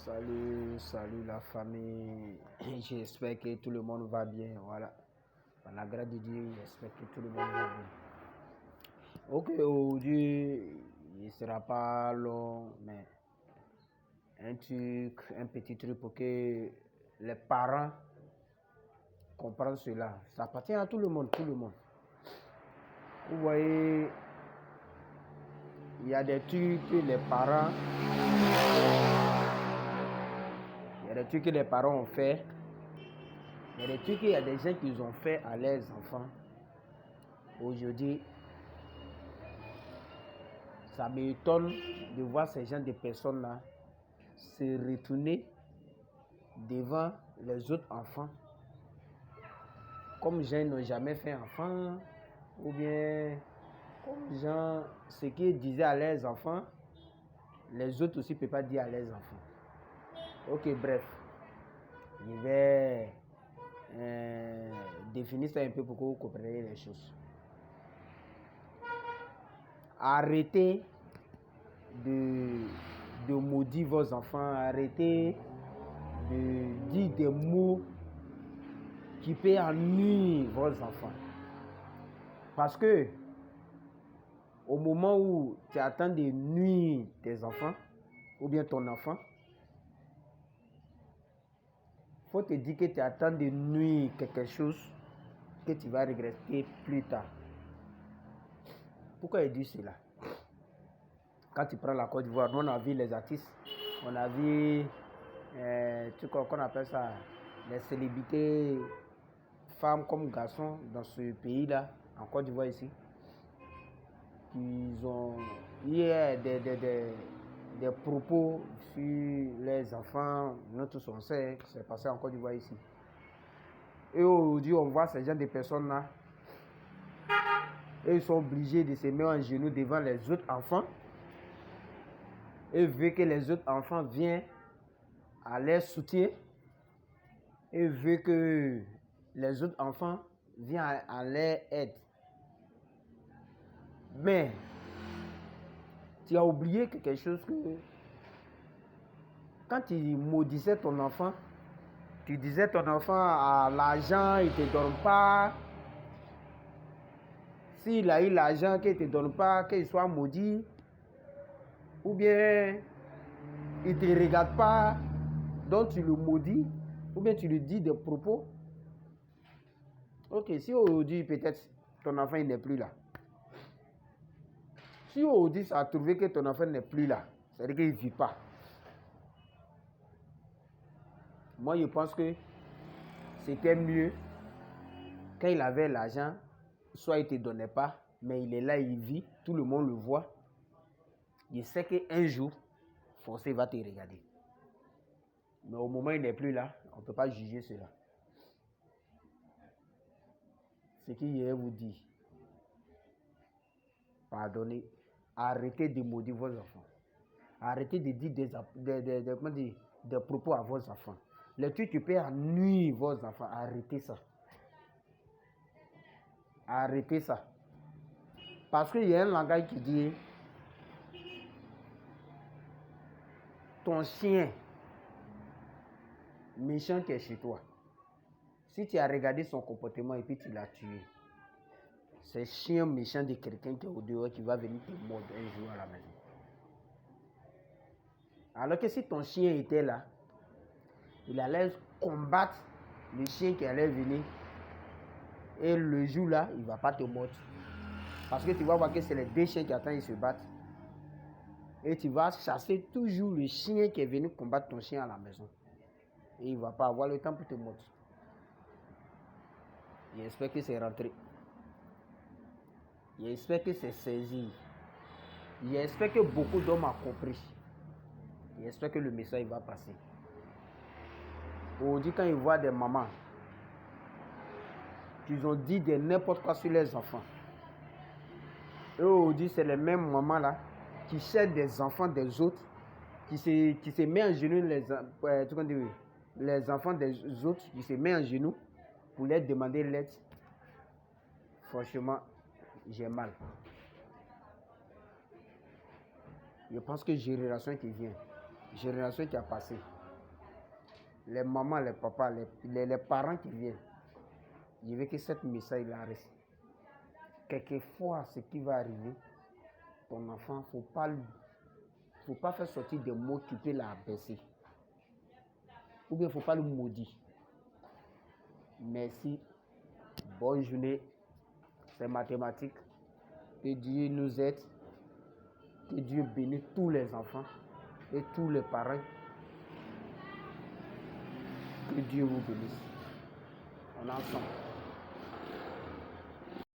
Salut la famille. J'espère que tout le monde va bien. Voilà. Par la grâce de Dieu, j'espère que tout le monde va bien. Ok, aujourd'hui, il ne sera pas long, mais un petit truc pour que les parents comprennent cela. Ça appartient à tout le monde, tout le monde. Vous voyez, il y a des trucs que les parents... Il y a des trucs que les parents ont fait. Il y a des trucs qu'il y a des gens qui ont fait à leurs enfants. Aujourd'hui, ça m'étonne de voir ces gens de personnes-là se retourner devant les autres enfants. Comme gens n'ont jamais fait enfant, ou bien comme gens, ce qu'ils disaient à leurs enfants, les autres aussi ne peuvent pas dire à leurs enfants. Ok, bref. Je vais définir ça un peu pour que vous compreniez les choses. Arrêtez de maudire vos enfants. Arrêtez de dire des mots qui peuvent ennuyer vos enfants. Parce que au moment où tu attends de nuire tes enfants, ou bien ton enfant, il faut te dire que tu attends de nuire quelque chose que tu vas regretter plus tard. Pourquoi il dit cela? Quand tu prends la Côte d'Ivoire, nous on a vu les artistes, on a vu, qu'on appelle ça, les célébrités, femmes comme garçons dans ce pays-là, en Côte d'Ivoire ici, qui ont eu des propos sur les enfants. Nous tous on sait que c'est passé en Côte d'Ivoire ici. Et aujourd'hui, on voit ces gens de personnes-là, et ils sont obligés de se mettre en genoux devant les autres enfants. Et veut que les autres enfants viennent à leur soutien. Et veut que les autres enfants viennent à leur aide. Mais tu as oublié quelque chose que quand tu maudissais ton enfant, tu disais ton enfant à l'argent, il ne te donne pas. S'il a eu l'argent, qu'il ne te donne pas, qu'il soit maudit. Ou bien il ne te regarde pas, donc tu le maudis. Ou bien tu lui dis des propos. Ok, si aujourd'hui peut-être ton enfant il n'est plus là. Si aujourd'hui ça a trouvé que ton enfant n'est plus là, c'est-à-dire qu'il ne vit pas. Moi je pense que c'était mieux quand il avait l'argent, soit il ne te donnait pas, mais il est là, il vit, tout le monde le voit. Je sais qu'un jour, forcément, il va te regarder. Mais au moment où il n'est plus là, on ne peut pas juger cela. Ce qu'il y a vous dit, pardonnez, arrêtez de maudire vos enfants. Arrêtez de dire des propos à vos enfants. Les trucs qui peuvent nuire vos enfants, arrêtez ça. Arrêtez ça. Parce qu'il y a un langage qui dit ton chien méchant qui est chez toi. Si tu as regardé son comportement et puis tu l'as tué, c'est chien méchant de quelqu'un qui est au dehors qui va venir te mordre un jour à la maison. Alors que si ton chien était là, il allait combattre le chien qui allait venir. Et le jour-là, il ne va pas te mordre. Parce que tu vas voir que c'est les deux chiens qui attendent, ils se battent. Et tu vas chasser toujours le chien qui est venu combattre ton chien à la maison. Et il ne va pas avoir le temps pour te mordre. J'espère que c'est rentré. J'espère que c'est saisi. J'espère que beaucoup d'hommes ont compris. J'espère que le message va passer. Aujourd'hui, quand ils voient des mamans qui ont dit de n'importe quoi sur les enfants, et aujourd'hui, c'est les mêmes mamans-là qui cherchent des enfants des autres, qui se met en genoux les enfants des autres, qui se met en genoux pour leur demander l'aide. Franchement, j'ai mal. Je pense que génération qui vient, génération qui a passé, les mamans, les papas, les parents qui viennent, je veux que cette message-là reste. Quelquefois, ce qui va arriver, ton enfant, faut pas faire sortir des mots qui peuvent l'abaisser. Ou bien, il ne faut pas le maudire. Merci. Bonne journée. C'est mathématique. Que Dieu nous aide. Que Dieu bénisse tous les enfants et tous les parents. Que Dieu vous bénisse. On est ensemble.